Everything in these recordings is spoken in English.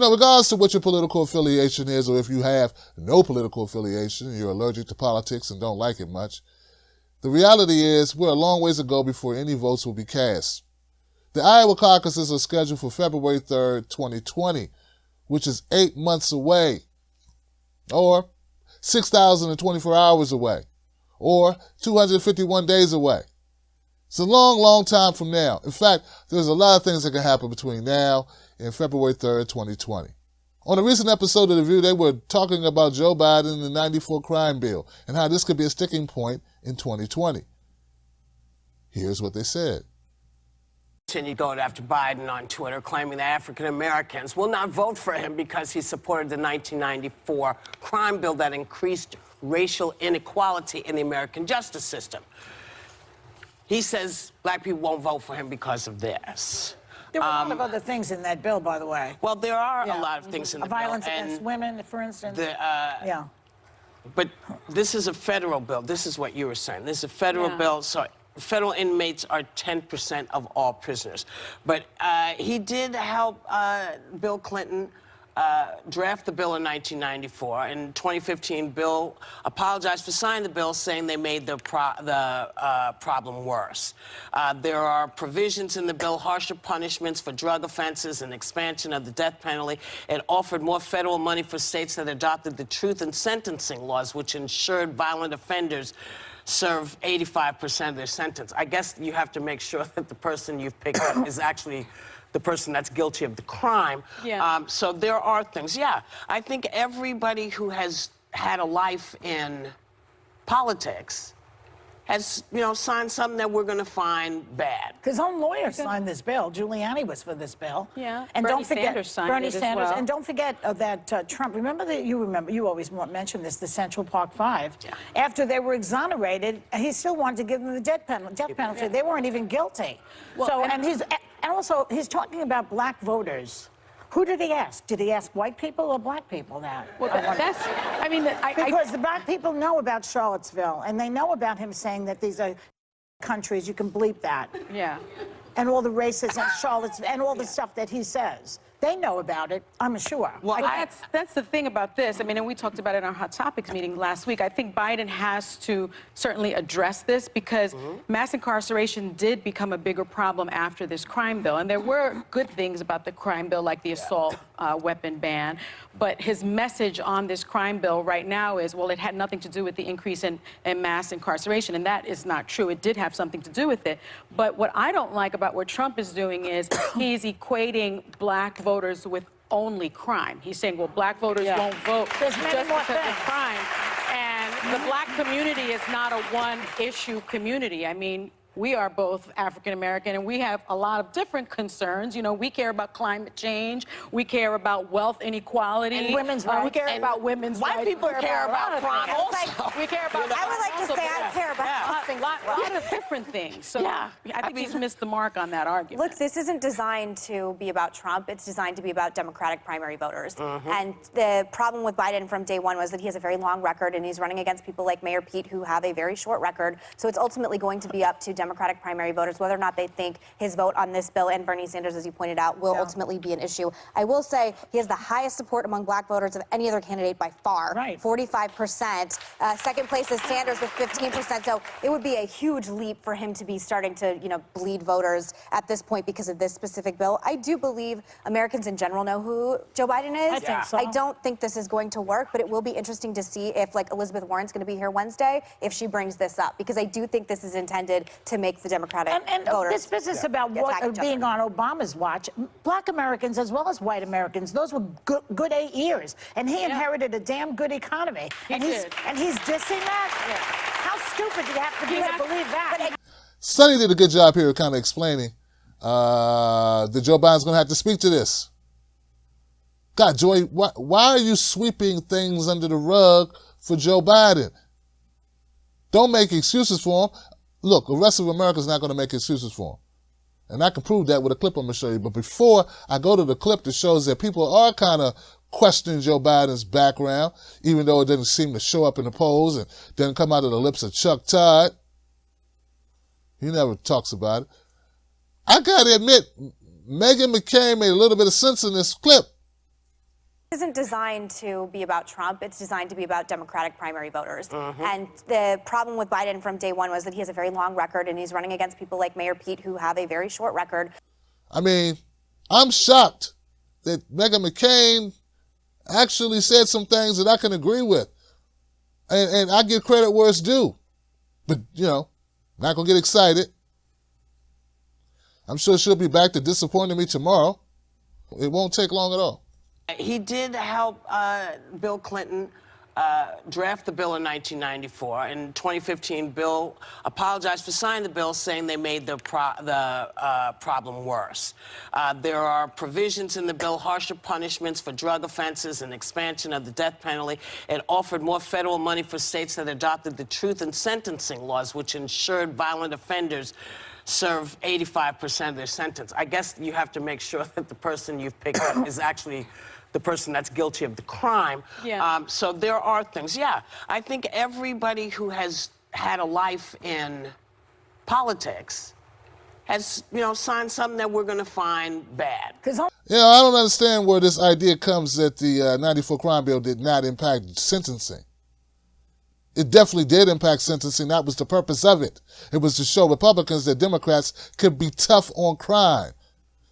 regardless of what your political affiliation is, or if you have no political affiliation and you're allergic to politics and don't like it much, the reality is we're a long ways to go before any votes will be cast. The Iowa caucuses are scheduled for February 3rd, 2020, which is 8 months away, or 6,024 hours away, or 251 days away. It's a long, long time from now. In fact, there's a lot of things that can happen between now and February 3rd, 2020. On a recent episode of The View, they were talking about Joe Biden and the 94 crime bill and how this could be a sticking point in 2020. Here's what they said. Continued going after Biden on Twitter, claiming that African Americans will not vote for him because he supported the 1994 crime bill that increased racial inequality in the American justice system. He says black people won't vote for him because of this. There were a lot of other things in that bill, by the way. Well, there are a lot of things in the bill. Violence against women, for instance. Yeah. But this is a federal bill. This is what you were saying. This is a federal bill, so federal inmates are 10% of all prisoners. But he did help Bill Clinton draft the bill in 1994. In 2015, Bill apologized for signing the bill, saying they made the problem worse. There are provisions in the bill, harsher punishments for drug offenses and expansion of the death penalty. It offered more federal money for states that adopted the truth in sentencing laws, which ensured violent offenders serve 85% of their sentence. I guess you have to make sure that the person you've picked up is actually the person that's guilty of the crime. Yeah. So there are things. Yeah, I think everybody who has had a life in politics has, signed something that we're going to find bad. His own lawyer signed this bill. Giuliani was for this bill. Yeah. And Bernie don't forget, Sanders signed Bernie it as Sanders. well. And don't forget that Trump. You always mention this. The Central Park Five. Yeah. After they were exonerated, he still wanted to give them the death penalty. Yeah. They weren't even guilty. Well, and also he's talking about black voters. Who did he ask? Did he ask white people or black people now? Well, Because the black people know about Charlottesville, and they know about him saying that these are countries, you can bleep that. Yeah. And all the racism, Charlottesville, and all the stuff that he says. They know about it, I'm sure. Well, that's the thing about this. I mean, and we talked about it in our Hot Topics meeting last week. I think Biden has to certainly address this because mass incarceration did become a bigger problem after this crime bill. And there were good things about the crime bill, like the assault weapon ban. But his message on this crime bill right now is, well, it had nothing to do with the increase in mass incarceration. And that is not true. It did have something to do with it. But what I don't like about what Trump is doing is he's equating black voters with only crime. He's saying, well, black voters won't vote just because of crime. And the black community is not a one-issue community. I mean, we are both African American, and we have a lot of different concerns. We care about climate change. We care about wealth inequality. And women's rights. We care about women's rights. White people care about crime also. We care about. I would like to say I care about a lot of different things. So I think he's missed the mark on that argument. Look, this isn't designed to be about Trump. It's designed to be about Democratic primary voters. And the problem with Biden from day one was that he has a very long record, and he's running against people like Mayor Pete, who have a very short record. So it's ultimately going to be up to Democratic primary voters whether or not they think his vote on this bill, and Bernie Sanders, as you pointed out, will ultimately be an issue. I will say he has the highest support among black voters of any other candidate by far. Right. 45%. Second place is Sanders with 15%. So it would be a huge leap for him to be starting to, bleed voters at this point because of this specific bill. I do believe Americans in general know who Joe Biden is. I think so. I don't think this is going to work, but it will be interesting to see if, Elizabeth Warren's going to be here Wednesday, if she brings this up, because I do think this is intended to make the Democratic voters. This business about being on Obama's watch, black Americans as well as white Americans, those were good 8 years. And he inherited a damn good economy. And he's dissing that? Yeah. How stupid do you have to be to believe that? Sonny did a good job here of kind of explaining that Joe Biden's going to have to speak to this. God, Joy, why are you sweeping things under the rug for Joe Biden? Don't make excuses for him. Look, the rest of America's not going to make excuses for him. And I can prove that with a clip I'm going to show you. But before I go to the clip that shows that people are kind of questioning Joe Biden's background, even though it doesn't seem to show up in the polls and doesn't come out of the lips of Chuck Todd. He never talks about it. I got to admit, Meghan McCain made a little bit of sense in this clip. Isn't designed to be about Trump. It's designed to be about Democratic primary voters. And the problem with Biden from day one was that he has a very long record, and he's running against people like Mayor Pete who have a very short record. I mean, I'm shocked that Meghan McCain actually said some things that I can agree with. And I give credit where it's due. But, you know, not going to get excited. I'm sure she'll be back to disappointing me tomorrow. It won't take long at all. He did help Bill Clinton draft the bill in 1994. In 2015, Bill apologized for signing the bill, saying they made the problem worse. There are provisions in the bill, harsher punishments for drug offenses and expansion of the death penalty. It offered more federal money for states that adopted the truth in sentencing laws, which ensured violent offenders serve 85% of their sentence. I guess you have to make sure that the person you've picked up is actually the person that's guilty of the crime. Yeah. So there are things. Yeah, I think everybody who has had a life in politics has, you know, signed something that we're going to find bad. You know, I don't understand where this idea comes that the 94 crime bill did not impact sentencing. It definitely did impact sentencing. That was the purpose of it. It was to show Republicans that Democrats could be tough on crime.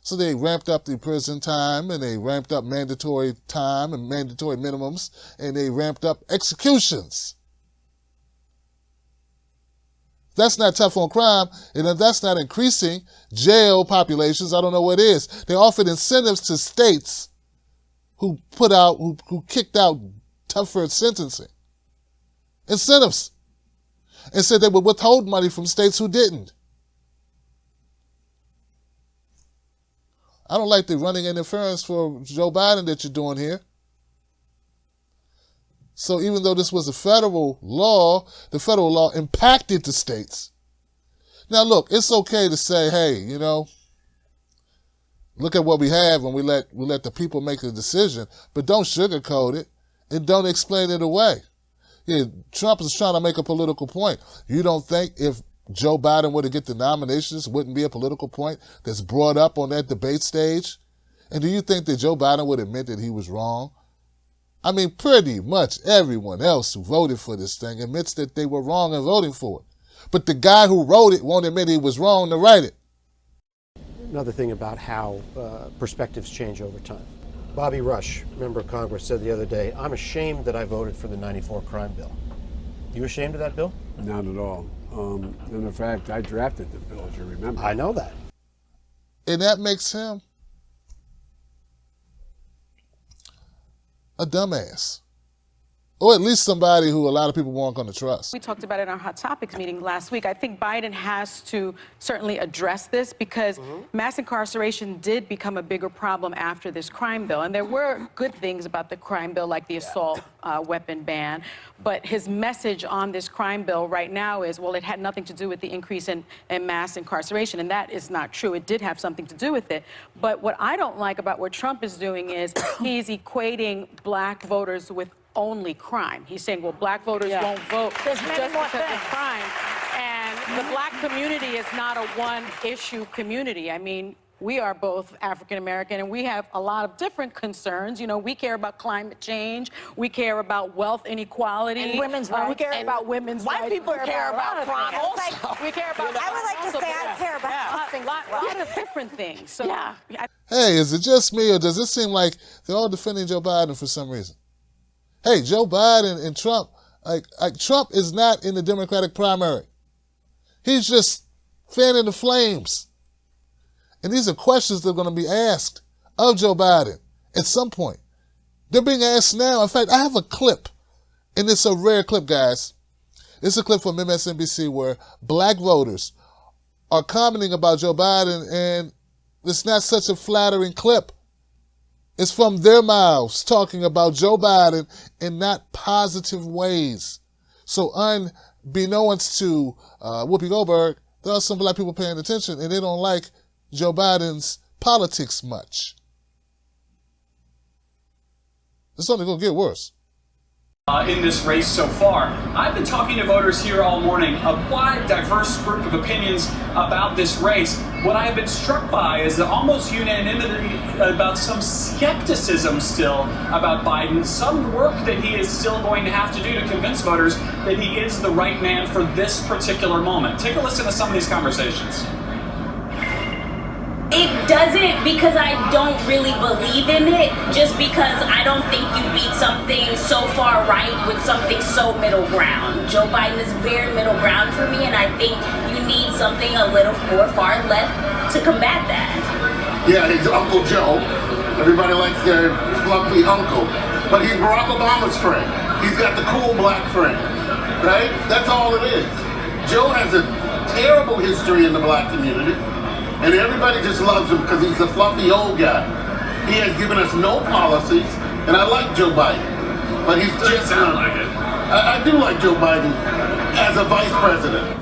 So they ramped up the prison time, and they ramped up mandatory time and mandatory minimums, and they ramped up executions. If that's not tough on crime, and if that's not increasing jail populations, I don't know what is. They offered incentives to states who kicked out tougher sentencing. Incentives. And said they would withhold money from states who didn't. I don't like the running interference for Joe Biden that you're doing here. So even though this was a federal law, the federal law impacted the states. Now look, it's okay to say, hey, you know, look at what we have and we let the people make a decision, but don't sugarcoat it and don't explain it away. Yeah, Trump is trying to make a political point. You don't think if Joe Biden were to get the nominations, wouldn't be a political point that's brought up on that debate stage? And do you think that Joe Biden would admit that he was wrong? I mean, pretty much everyone else who voted for this thing admits that they were wrong in voting for it. But the guy who wrote it won't admit he was wrong to write it. Another thing about how perspectives change over time. Bobby Rush, member of Congress, said the other day, "I'm ashamed that I voted for the 94 crime bill." You ashamed of that bill? Not at all. And in fact, I drafted the bill, as you remember. I know that. And that makes him a dumbass. Or at least somebody who a lot of people weren't going to trust. We talked about it in our Hot Topics meeting last week. I think Biden has to certainly address this because mass incarceration did become a bigger problem after this crime bill. And there were good things about the crime bill, like the assault weapon ban. But his message on this crime bill right now is, well, it had nothing to do with the increase in mass incarceration. And that is not true. It did have something to do with it. But what I don't like about what Trump is doing is he's equating black voters with only crime. He's saying, well, black voters won't vote just because of crime. And the black community is not a one-issue community. I mean, we are both African-American, and we have a lot of different concerns. You know, we care about climate change. We care about wealth inequality. And women's rights. We care about women's rights. White people care about crime also. We care about I would like to say I care about a lot of different things. So, Hey, is it just me, or does it seem like they're all defending Joe Biden for some reason? Hey, Joe Biden and Trump, like Trump is not in the Democratic primary. He's just fanning the flames. And these are questions that are going to be asked of Joe Biden at some point. They're being asked now. In fact, I have a clip, and it's a rare clip, guys. It's a clip from MSNBC where black voters are commenting about Joe Biden, and it's not such a flattering clip. It's from their mouths talking about Joe Biden in not positive ways. So unbeknownst to Whoopi Goldberg, there are some black people paying attention, and they don't like Joe Biden's politics much. It's only going to get worse. In this race so far. I've been talking to voters here all morning, a wide, diverse group of opinions about this race. what I have been struck by is the almost unanimity about some skepticism still about Biden, some work that he is still going to have to do to convince voters that he is the right man for this particular moment. Take a listen to some of these conversations. It doesn't, because I don't really believe in it, just because I don't think you beat something so far right with something so middle ground. Joe Biden is very middle ground for me, and I think you need something a little more far left to combat that. Yeah, he's Uncle Joe. Everybody likes their fluffy uncle. But he's Barack Obama's friend. He's got the cool black friend, right? That's all it is. Joe has a terrible history in the black community. And everybody just loves him because he's a fluffy old guy. He has given us no policies, and I like Joe Biden, but he's just sound like it. I do like Joe Biden as a vice president.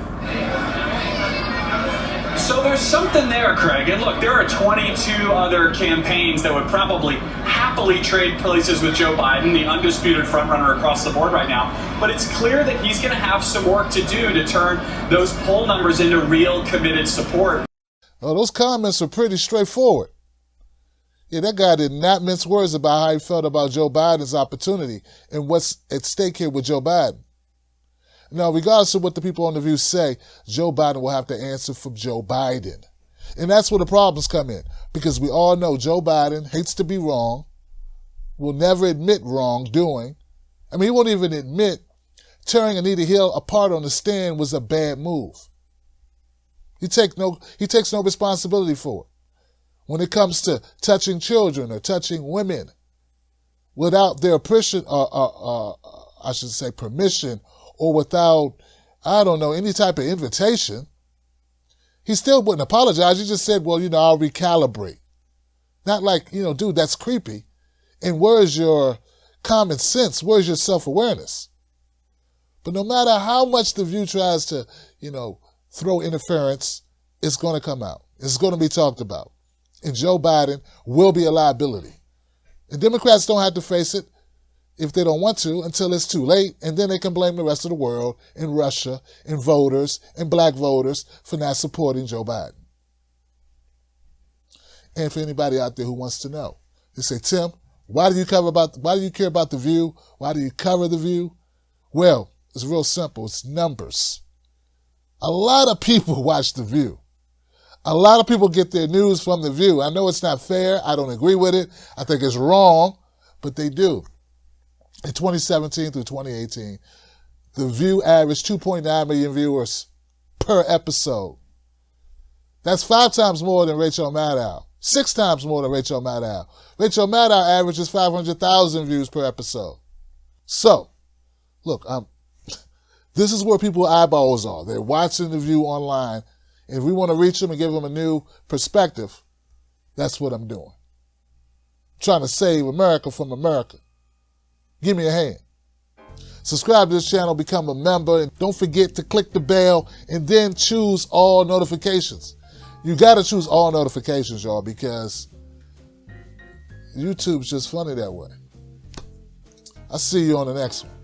So there's something there, Craig. And look, there are 22 other campaigns that would probably happily trade places with Joe Biden, the undisputed frontrunner across the board right now. But it's clear that he's going to have some work to do to turn those poll numbers into real committed support. Oh, those comments are pretty straightforward. Yeah, that guy did not mince words about how he felt about Joe Biden's opportunity and what's at stake here with Joe Biden. Now, regardless of what the people on The View say, Joe Biden will have to answer for Joe Biden. And that's where the problems come in, because we all know Joe Biden hates to be wrong, will never admit wrongdoing. I mean, he won't even admit tearing Anita Hill apart on the stand was a bad move. He takes no responsibility for it. When it comes to touching children or touching women without their permission, permission, or without, I don't know, any type of invitation, he still wouldn't apologize. He just said, well, I'll recalibrate. Not like, dude, that's creepy. And where's your common sense? Where's your self-awareness? But no matter how much The View tries to, throw interference, it's going to come out. It's going to be talked about. And Joe Biden will be a liability. And Democrats don't have to face it if they don't want to until it's too late, and then they can blame the rest of the world and Russia and voters and black voters for not supporting Joe Biden. And for anybody out there who wants to know, they say, Tim, why do you care about The View? Why do you cover The View? Well, it's real simple. It's numbers. A lot of people watch The View. A lot of people get their news from The View. I know it's not fair. I don't agree with it. I think it's wrong, but they do. In 2017 through 2018, The View averaged 2.9 million viewers per episode. That's 5 times more than Rachel Maddow. 6 times more than Rachel Maddow. Rachel Maddow averages 500,000 views per episode. So, look, this is where people's eyeballs are. They're watching The View online. If we want to reach them and give them a new perspective, that's what I'm doing. Trying to save America from America. Give me a hand. Subscribe to this channel, become a member, and don't forget to click the bell and then choose all notifications. You got to choose all notifications, y'all, because YouTube's just funny that way. I'll see you on the next one.